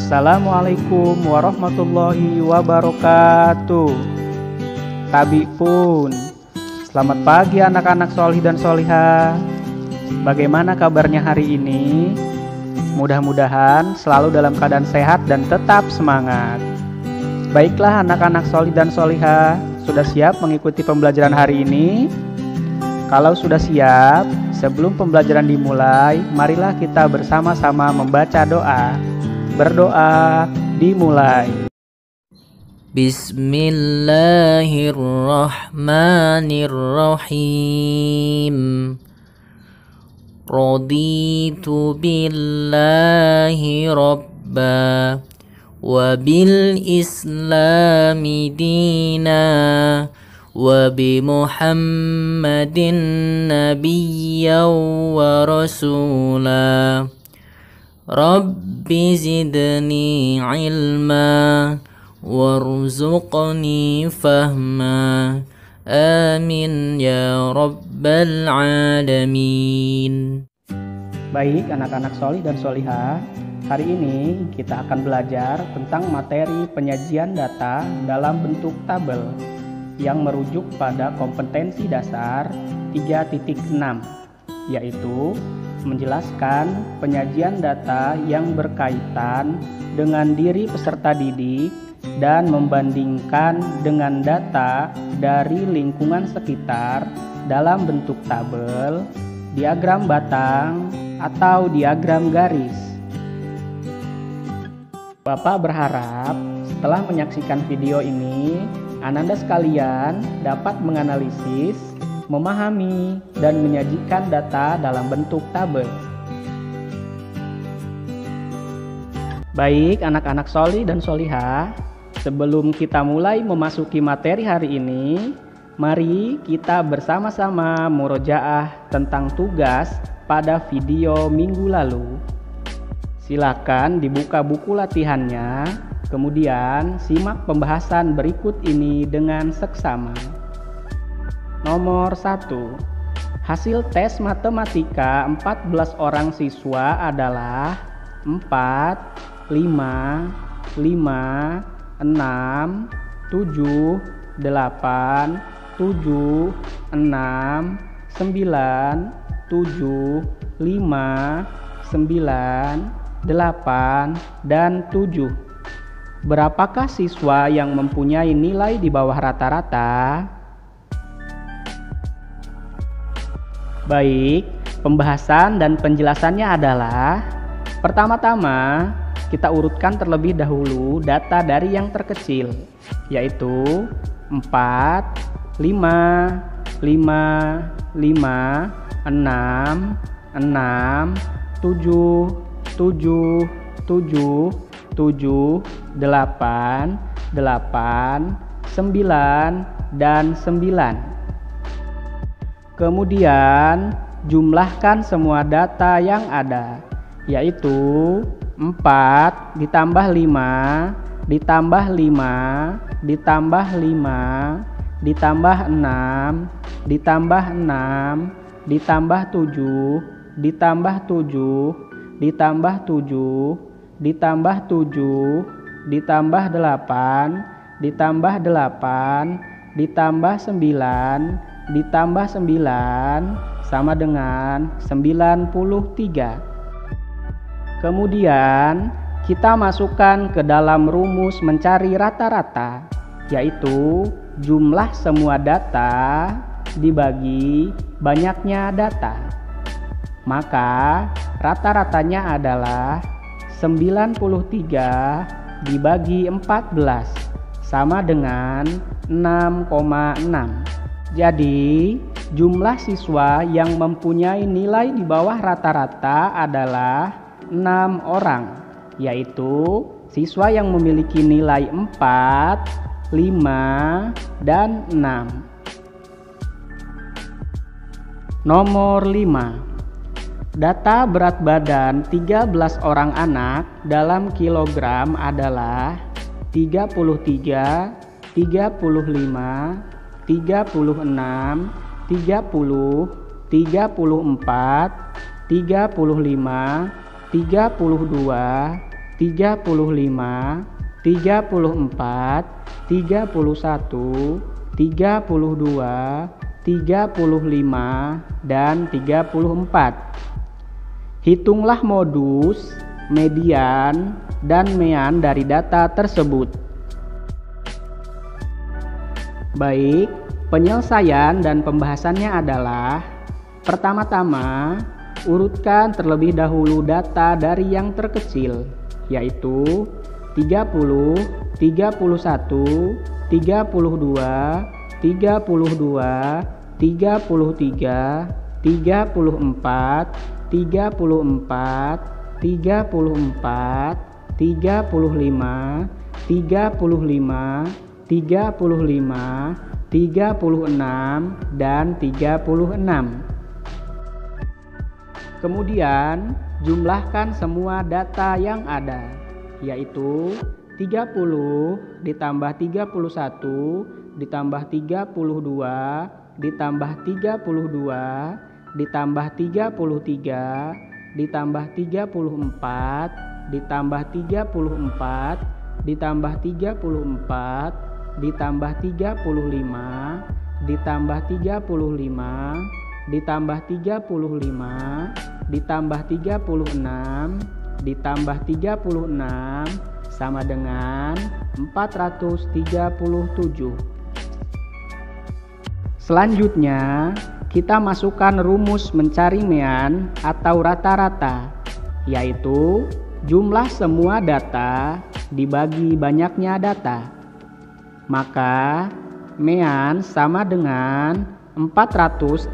Assalamualaikum warahmatullahi wabarakatuh. Tabi pun, selamat pagi anak-anak solih dan solihah. Bagaimana kabarnya hari ini? Mudah-mudahan selalu dalam keadaan sehat dan tetap semangat. Baiklah anak-anak solih dan solihah, sudah siap mengikuti pembelajaran hari ini? Kalau sudah siap, sebelum pembelajaran dimulai, marilah kita bersama-sama membaca doa. Berdoa dimulai. Bismillahirrahmanirrahim. Raditu billahi rabba wa bil islami dina wa bi Muhammadin nabiyyan wa rasula. Rabbi zidni ilma warzuqni fahma. Amin ya rabbal alamin. Baik anak-anak solih dan solihah, hari ini kita akan belajar tentang materi penyajian data dalam bentuk tabel yang merujuk pada kompetensi dasar 3.6, yaitu menjelaskan penyajian data yang berkaitan dengan diri peserta didik dan membandingkan dengan data dari lingkungan sekitar dalam bentuk tabel, diagram batang, atau diagram garis. Bapak berharap setelah menyaksikan video ini, Ananda sekalian dapat menganalisis, memahami, dan menyajikan data dalam bentuk tabel. Baik anak-anak solih dan solihah, sebelum kita mulai memasuki materi hari ini, mari kita bersama-sama murojaah tentang tugas pada video minggu lalu. Silakan dibuka buku latihannya, kemudian simak pembahasan berikut ini dengan seksama. Nomor 1. Hasil tes matematika 14 orang siswa adalah 4, 5, 5, 6, 7, 8, 7, 6, 9, 7, 5, 9, 8, dan 7. Berapakah siswa yang mempunyai nilai di bawah rata-rata? Baik, pembahasan dan penjelasannya adalah: pertama-tama, kita urutkan terlebih dahulu data dari yang terkecil, yaitu 4, 5, 5, 5, 6, 6, 7, 7, 7, 7, 8, 8, 9, dan 9. Kemudian jumlahkan semua data yang ada, yaitu 4 ditambah 5 ditambah 5 ditambah 5 ditambah 6 ditambah 6 ditambah 7 ditambah 7 ditambah 7 ditambah 7 ditambah 8 ditambah 8 ditambah 9 ditambah 9 sama dengan 93. Kemudian kita masukkan ke dalam rumus mencari rata-rata, yaitu jumlah semua data dibagi banyaknya data. Maka rata-ratanya adalah 93 dibagi 14 sama dengan 6,6. Jadi jumlah siswa yang mempunyai nilai di bawah rata-rata adalah 6 orang, yaitu siswa yang memiliki nilai 4, 5, dan 6. Nomor 5. Data berat badan 13 orang anak dalam kilogram adalah 33, 35, 36, 30, 34, 35, 32, 35, 34, 31, 32, 35, dan 34. Hitunglah modus, median, dan mean dari data tersebut. Baik, penyelesaian dan pembahasannya adalah: pertama-tama, urutkan terlebih dahulu data dari yang terkecil, yaitu 30, 31, 32, 32, 33, 34, 34, 34, 35, 35, 35, 36, dan 36. Kemudian, jumlahkan semua data yang ada, yaitu 30 ditambah 31 ditambah 32 ditambah 32 ditambah 33 ditambah 34 ditambah 34 ditambah 34 ditambah 35 ditambah 35 ditambah 35 ditambah 36 ditambah 36 sama dengan 437. Selanjutnya, kita masukkan rumus mencari mean atau rata-rata, yaitu jumlah semua data dibagi banyaknya data. Maka mean sama dengan 437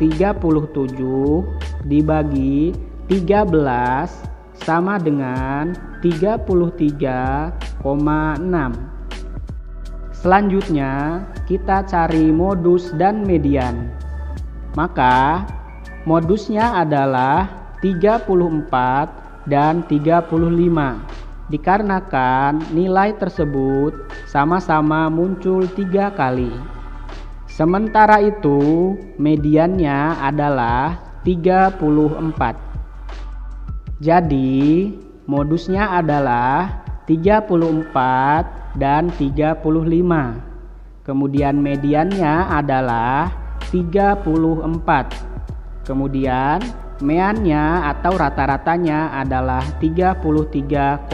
dibagi 13 sama dengan 33,6. Selanjutnya, kita cari modus dan median. Maka, modusnya adalah 34 dan 35. Dikarenakan nilai tersebut sama-sama muncul 3 kali. Sementara itu, mediannya adalah 34. Jadi, modusnya adalah 34 dan 35. Kemudian mediannya adalah 34. Kemudian meannya atau rata-ratanya adalah 33,6.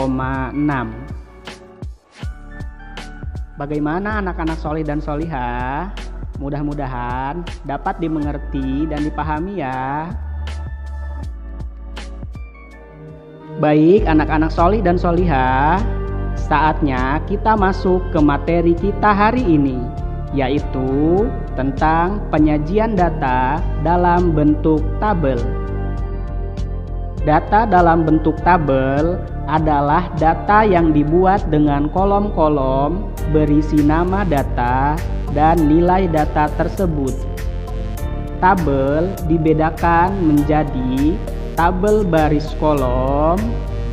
Bagaimana anak-anak solih dan solihah? Mudah-mudahan dapat dimengerti dan dipahami ya. Baik anak-anak solih dan solihah, saatnya kita masuk ke materi kita hari ini, yaitu tentang penyajian data dalam bentuk tabel. Data dalam bentuk tabel adalah data yang dibuat dengan kolom-kolom berisi nama data dan nilai data tersebut. Tabel dibedakan menjadi tabel baris kolom,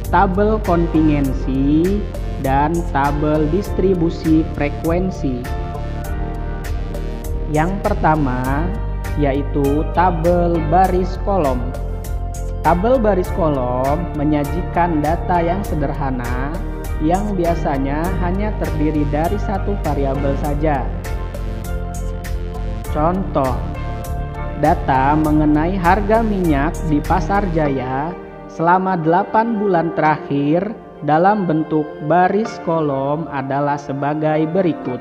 tabel kontingensi, dan tabel distribusi frekuensi. Yang pertama yaitu tabel baris kolom. Tabel baris kolom menyajikan data yang sederhana yang biasanya hanya terdiri dari satu variabel saja. Contoh, data mengenai harga minyak di Pasar Jaya selama 8 bulan terakhir dalam bentuk baris kolom adalah sebagai berikut.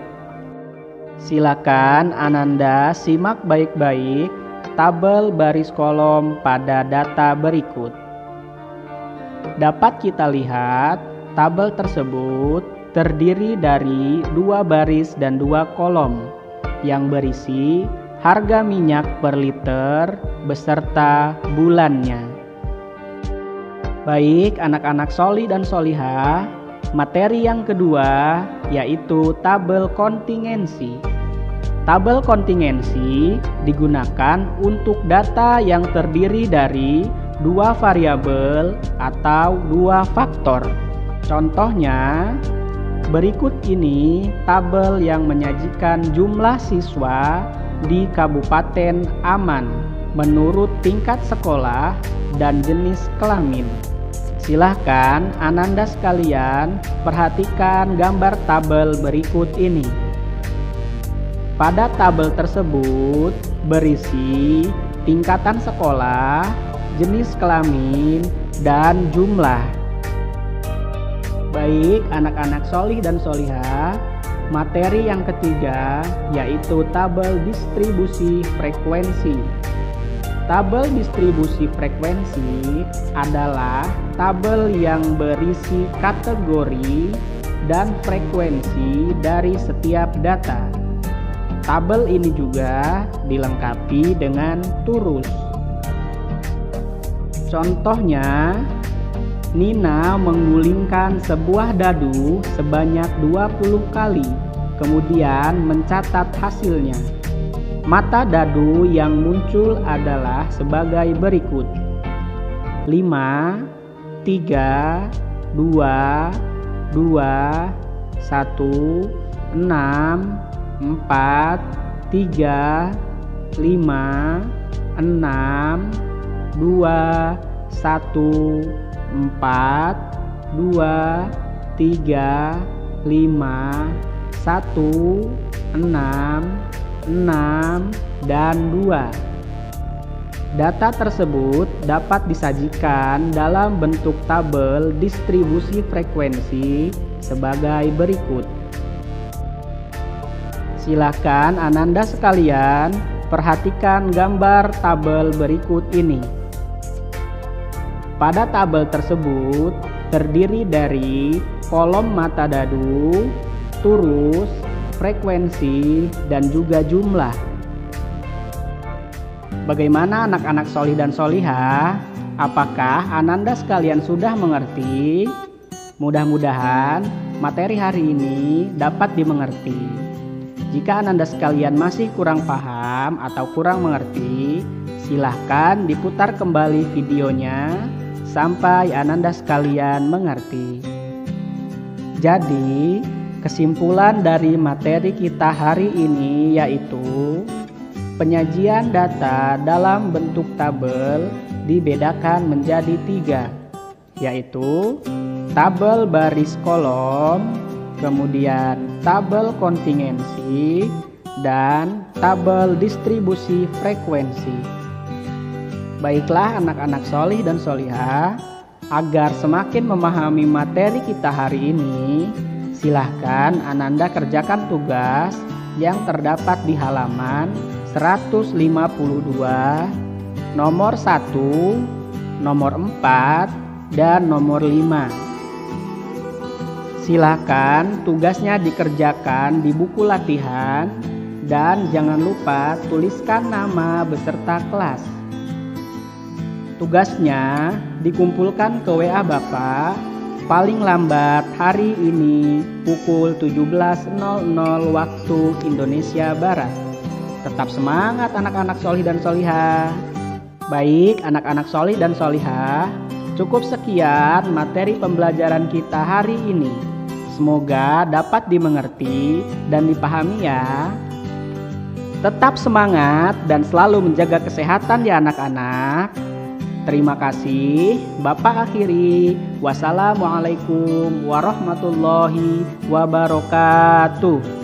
Silakan Ananda simak baik-baik tabel baris kolom pada data berikut. Dapat kita lihat tabel tersebut terdiri dari 2 baris dan 2 kolom yang berisi harga minyak per liter beserta bulannya. Baik anak-anak solih dan solihah, materi yang kedua yaitu tabel kontingensi. Tabel kontingensi digunakan untuk data yang terdiri dari 2 variabel atau 2 faktor. Contohnya, berikut ini tabel yang menyajikan jumlah siswa di Kabupaten Aman menurut tingkat sekolah dan jenis kelamin. Silahkan Ananda sekalian perhatikan gambar tabel berikut ini. Pada tabel tersebut berisi tingkatan sekolah, jenis kelamin, dan jumlah. Baik anak-anak solih dan solihah, materi yang ketiga yaitu tabel distribusi frekuensi. Tabel distribusi frekuensi adalah tabel yang berisi kategori dan frekuensi dari setiap data. Tabel ini juga dilengkapi dengan turus. Contohnya, Nina menggulingkan sebuah dadu sebanyak 20 kali, kemudian mencatat hasilnya. Mata dadu yang muncul adalah sebagai berikut: 5, 3, 2, 2, 1, 6, 4, 3, 5, 6, 2, 1, 4, 2, 3, 5, 1, 6, 6, dan 2. Data tersebut dapat disajikan dalam bentuk tabel distribusi frekuensi sebagai berikut. Silakan Ananda sekalian perhatikan gambar tabel berikut ini. Pada tabel tersebut terdiri dari kolom mata dadu, turus, frekuensi, dan juga jumlah. Bagaimana anak-anak solih dan solihah? Apakah Ananda sekalian sudah mengerti? Mudah-mudahan materi hari ini dapat dimengerti. Jika Ananda sekalian masih kurang paham atau kurang mengerti, silahkan diputar kembali videonya sampai Ananda sekalian mengerti. Jadi, kesimpulan dari materi kita hari ini yaitu penyajian data dalam bentuk tabel dibedakan menjadi 3, yaitu tabel baris kolom, kemudian tabel kontingensi, dan tabel distribusi frekuensi. Baiklah anak-anak solih dan solihah, agar semakin memahami materi kita hari ini, silahkan Ananda kerjakan tugas yang terdapat di halaman 152, nomor 1, nomor 4, dan nomor 5. Silahkan tugasnya dikerjakan di buku latihan dan jangan lupa tuliskan nama beserta kelas. Tugasnya dikumpulkan ke WA Bapak paling lambat hari ini pukul 17.00 waktu Indonesia Barat. Tetap semangat anak-anak solih dan solihah. Baik anak-anak solih dan solihah, cukup sekian materi pembelajaran kita hari ini. Semoga dapat dimengerti dan dipahami ya. Tetap semangat dan selalu menjaga kesehatan ya anak-anak. Terima kasih. Bapak akhiri. Wassalamualaikum warahmatullahi wabarakatuh.